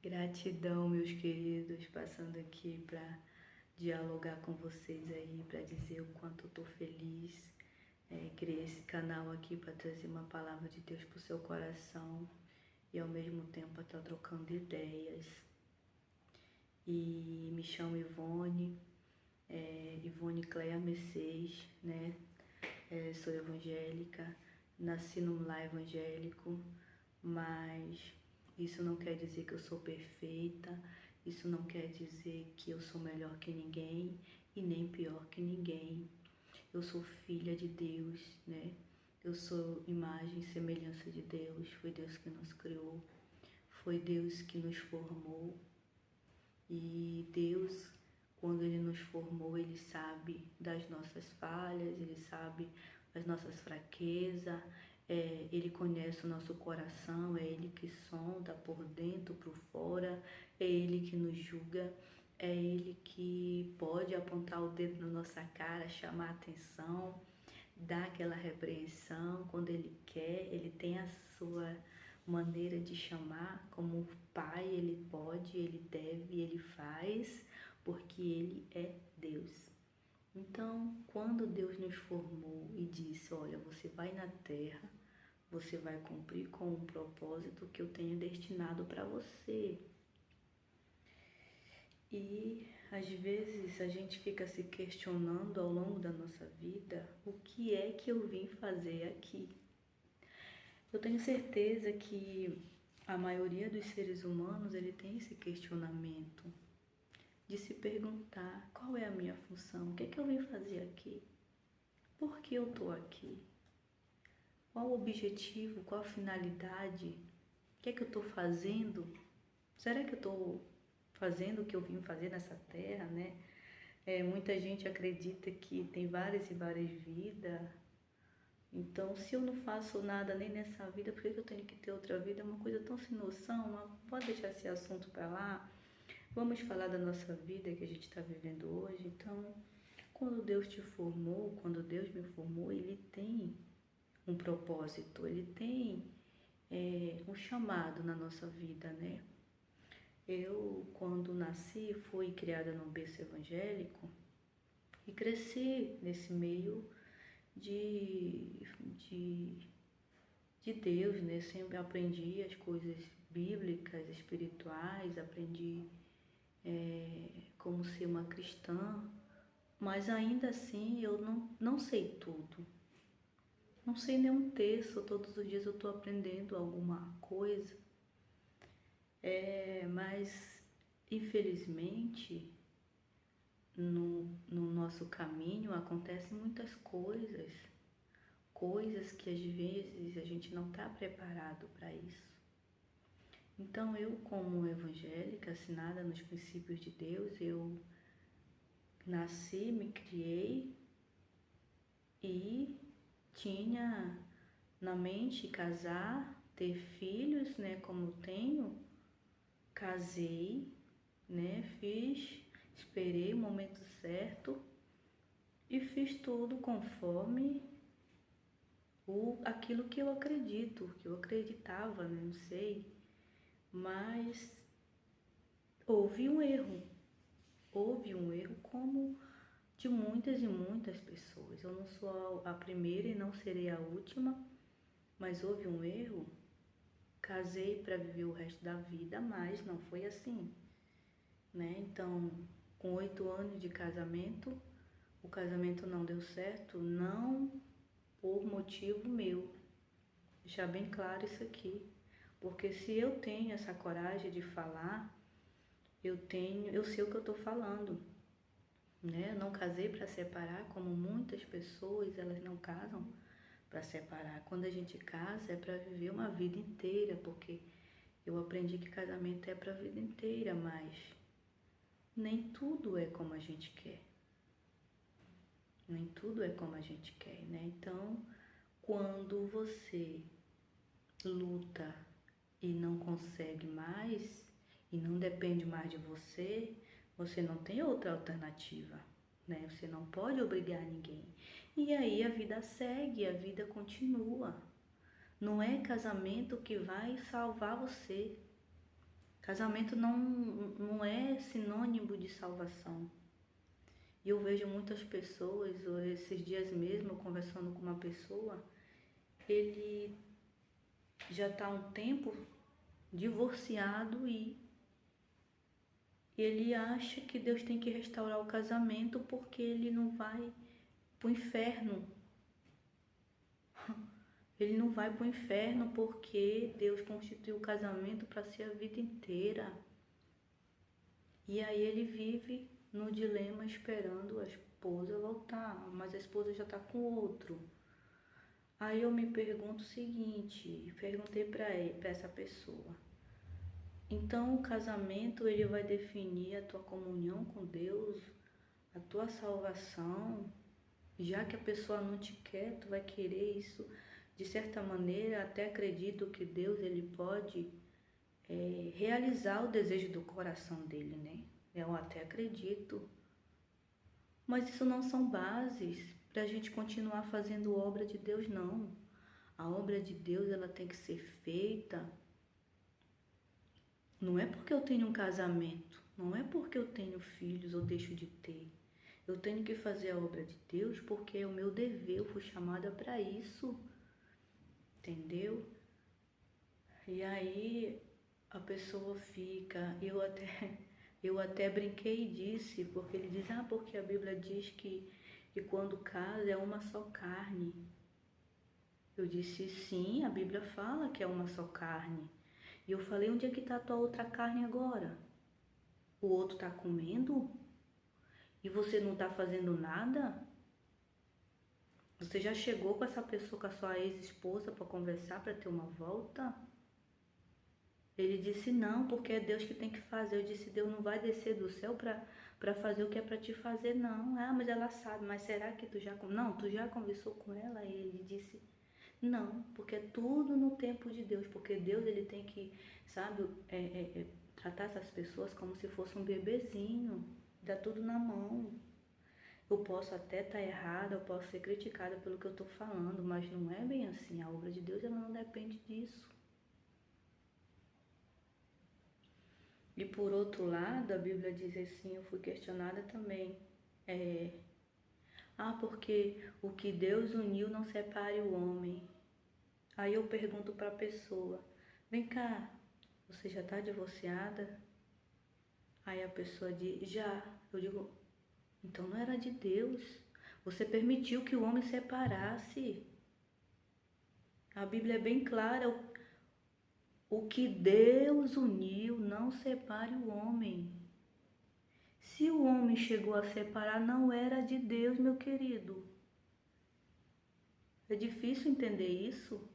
Gratidão, meus queridos, passando aqui para dialogar com vocês aí, para dizer o quanto eu tô feliz. Criei esse canal aqui para trazer uma palavra de Deus pro seu coração e ao mesmo tempo estar trocando ideias. E me chamo Ivone, Ivone Cleia Mercedes, né? Sou evangélica, nasci num lar evangélico, mas isso não quer dizer que eu sou perfeita, isso não quer dizer que eu sou melhor que ninguém e nem pior que ninguém. Eu sou filha de Deus, né? Eu sou imagem e semelhança de Deus. Foi Deus que nos criou, foi Deus que nos formou. E Deus, quando Ele nos formou, Ele sabe das nossas falhas, Ele sabe das nossas fraquezas, Ele conhece o nosso coração, é Ele que sonda por dentro, por fora, é Ele que nos julga, é Ele que pode apontar o dedo na nossa cara, chamar a atenção, dar aquela repreensão quando Ele quer. Ele tem a sua maneira de chamar, como pai, Ele pode, Ele deve, Ele faz, porque Ele é Deus. Então, quando Deus nos formou e disse, olha, você vai na terra, você vai cumprir com um propósito que eu tenho destinado para você. E às vezes a gente fica se questionando ao longo da nossa vida, o que é que eu vim fazer aqui? Eu tenho certeza que a maioria dos seres humanos, ele tem esse questionamento de se perguntar, qual é a minha função? O que é que eu vim fazer aqui? Por que eu estou aqui? Qual o objetivo? Qual a finalidade? O que é que eu estou fazendo? Será que eu estou fazendo o que eu vim fazer nessa terra, né? Muita gente acredita que tem várias e várias vidas. Então, se eu não faço nada nem nessa vida, por que eu tenho que ter outra vida? É uma coisa tão sem noção, mas pode deixar esse assunto para lá. Vamos falar da nossa vida que a gente está vivendo hoje. Então, quando Deus te formou, quando Deus me formou, Ele tem um propósito, Ele tem um chamado na nossa vida, né? Eu, quando nasci, fui criada num berço evangélico e cresci nesse meio de Deus, né? Sempre aprendi as coisas bíblicas, espirituais, aprendi como ser uma cristã, mas ainda assim eu não sei tudo. Não sei nenhum texto, todos os dias eu estou aprendendo alguma coisa, mas infelizmente no nosso caminho acontecem muitas coisas que às vezes a gente não está preparado para isso. Então eu, como evangélica, assinada nos princípios de Deus, eu nasci, me criei e tinha na mente casar, ter filhos, né, como tenho, casei, né, esperei o momento certo e fiz tudo conforme aquilo que eu acredito, que eu acreditava, né, não sei, mas houve um erro como de muitas e muitas pessoas. Eu não sou a primeira e não serei a última, mas houve um erro. Casei para viver o resto da vida, mas não foi assim, né? Então, com 8 anos de casamento, o casamento não deu certo, não por motivo meu. Deixar bem claro isso aqui, porque se eu tenho essa coragem de falar, eu sei o que eu estou falando, né? Eu não casei para separar, como muitas pessoas, elas não casam para separar. Quando a gente casa é para viver uma vida inteira, porque eu aprendi que casamento é para a vida inteira, mas nem tudo é como a gente quer. Nem tudo é como a gente quer, né? Então, quando você luta e não consegue mais, e não depende mais de você, você não tem outra alternativa, né? Você não pode obrigar ninguém. E aí a vida segue, a vida continua. Não é casamento que vai salvar você. Casamento não é sinônimo de salvação. E eu vejo muitas pessoas, esses dias mesmo, conversando com uma pessoa, ele já está há um tempo divorciado e ele acha que Deus tem que restaurar o casamento porque ele não vai para o inferno. Ele não vai para o inferno porque Deus constituiu o casamento para ser a vida inteira. E aí ele vive no dilema esperando a esposa voltar, mas a esposa já está com outro. Aí eu me pergunto o seguinte, perguntei para essa pessoa. Então o casamento ele vai definir a tua comunhão com Deus, a tua salvação, já que a pessoa não te quer, tu vai querer isso. De certa maneira, até acredito que Deus ele pode realizar o desejo do coração dele, né? Eu até acredito. Mas isso não são bases para a gente continuar fazendo obra de Deus, não. A obra de Deus ela tem que ser feita. Não é porque eu tenho um casamento, não é porque eu tenho filhos ou deixo de ter. Eu tenho que fazer a obra de Deus porque é o meu dever, eu fui chamada para isso. Entendeu? E aí a pessoa fica, eu até brinquei e disse, porque ele diz, porque a Bíblia diz que quando casa é uma só carne. Eu disse, sim, a Bíblia fala que é uma só carne. E eu falei, onde é que está a tua outra carne agora? O outro está comendo? E você não está fazendo nada? Você já chegou com essa pessoa, com a sua ex-esposa para conversar, para ter uma volta? Ele disse, não, porque é Deus que tem que fazer. Eu disse, Deus não vai descer do céu para fazer o que é para te fazer, não. Mas ela sabe, mas será que tu já... Não, tu já conversou com ela? E ele disse, não, porque é tudo no tempo de Deus. Porque Deus, ele tem que, sabe, tratar essas pessoas como se fosse um bebezinho. Dá tudo na mão. Eu posso até estar errada, eu posso ser criticada pelo que eu estou falando, mas não é bem assim. A obra de Deus, ela não depende disso. E por outro lado, a Bíblia diz assim, eu fui questionada também, porque o que Deus uniu não separe o homem. Aí eu pergunto para a pessoa, vem cá, você já está divorciada? Aí a pessoa diz, já. Eu digo, então não era de Deus. Você permitiu que o homem separasse. A Bíblia é bem clara, o que Deus uniu não separe o homem. Se o homem chegou a separar, não era de Deus, meu querido. É difícil entender isso?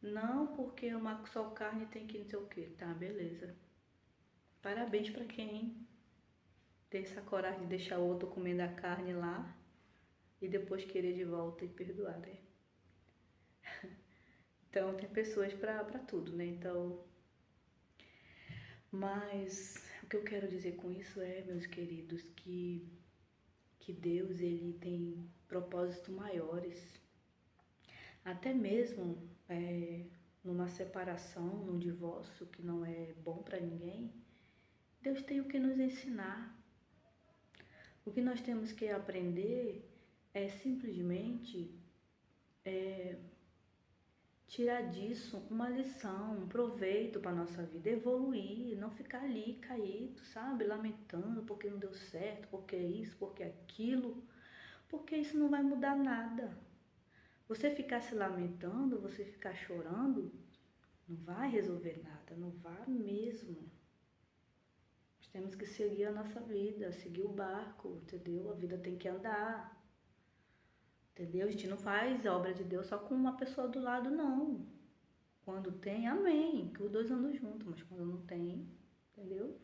Não, porque uma só carne tem que não sei o quê. Tá, beleza. Parabéns para quem tem essa coragem de deixar o outro comendo a carne lá e depois querer de volta e perdoar, né? Então, tem pessoas para tudo, né? Então, mas o que eu quero dizer com isso meus queridos, que Deus, ele tem propósitos maiores. Até mesmo numa separação, num divórcio que não é bom para ninguém, Deus tem o que nos ensinar. O que nós temos que aprender é simplesmente tirar disso uma lição, um proveito para a nossa vida, evoluir, não ficar ali caído, sabe? Lamentando porque não deu certo, porque isso, porque aquilo, porque isso não vai mudar nada. Você ficar se lamentando, você ficar chorando, não vai resolver nada, não vai mesmo. Nós temos que seguir a nossa vida, seguir o barco, entendeu? A vida tem que andar, entendeu? A gente não faz a obra de Deus só com uma pessoa do lado, não. Quando tem, amém, que os dois andam juntos, mas quando não tem, entendeu?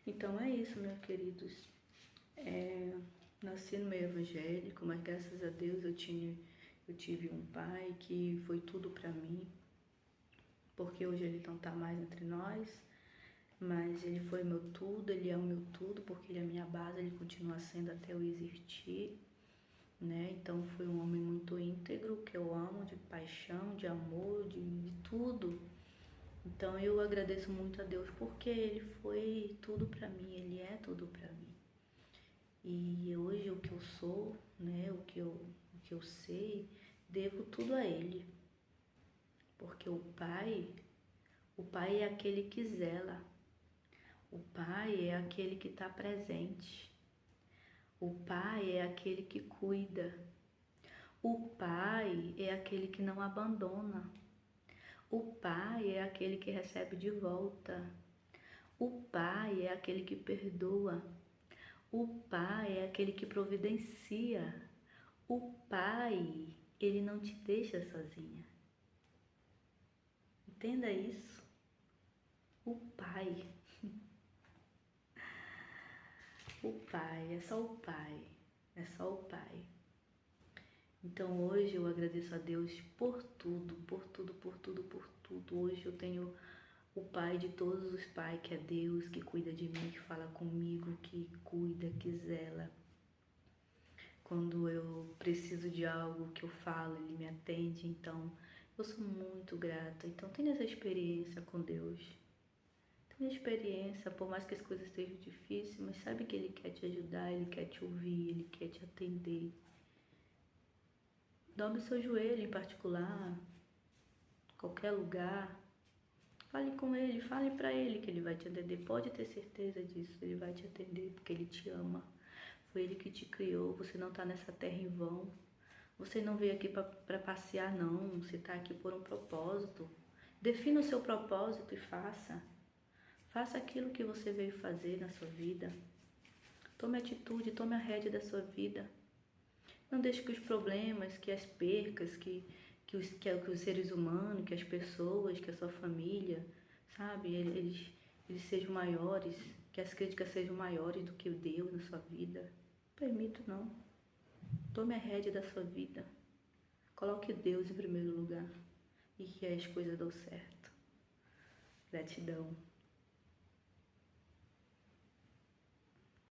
Então é isso, meus queridos. Nasci no meio evangélico, mas graças a Deus eu tive um pai que foi tudo para mim, porque hoje ele não está mais entre nós, mas ele foi meu tudo, ele é o meu tudo, porque ele é a minha base, ele continua sendo até eu existir, né? Então foi um homem muito íntegro, que eu amo, de paixão, de amor, de tudo, Então eu agradeço muito a Deus porque Ele foi tudo para mim, Ele é tudo para mim. E hoje o que eu sou, né, o que eu sei, devo tudo a Ele. Porque o Pai é aquele que zela, o Pai é aquele que está presente, o Pai é aquele que cuida, o Pai é aquele que não abandona, o Pai é aquele que recebe de volta, o Pai é aquele que perdoa, o Pai é aquele que providencia, o Pai, Ele não te deixa sozinha. Entenda isso. O Pai. O Pai, é só o Pai. É só o Pai. Então hoje eu agradeço a Deus por tudo, por tudo, por tudo, por tudo. Hoje eu tenho o Pai de todos os pais, que é Deus, que cuida de mim, que fala comigo, que cuida, que zela. Quando eu preciso de algo que eu falo, Ele me atende. Então eu sou muito grata. Então tenha essa experiência com Deus. Tenha experiência, por mais que as coisas estejam difíceis, mas sabe que Ele quer te ajudar, Ele quer te ouvir, Ele quer te atender. Dobre seu joelho em particular, qualquer lugar. Fale com Ele, fale para Ele que Ele vai te atender. Pode ter certeza disso, Ele vai te atender porque Ele te ama. Foi Ele que te criou, você não está nessa terra em vão. Você não veio aqui para passear, não. Você está aqui por um propósito. Defina o seu propósito e faça. Faça aquilo que você veio fazer na sua vida. Tome atitude, tome a rédea da sua vida. Não deixe que os problemas, que as percas, que os seres humanos, que as pessoas, que a sua família, sabe, eles sejam maiores, que as críticas sejam maiores do que o Deus na sua vida. Não permito, não. Tome a rédea da sua vida. Coloque Deus em primeiro lugar e que as coisas dão certo. Gratidão.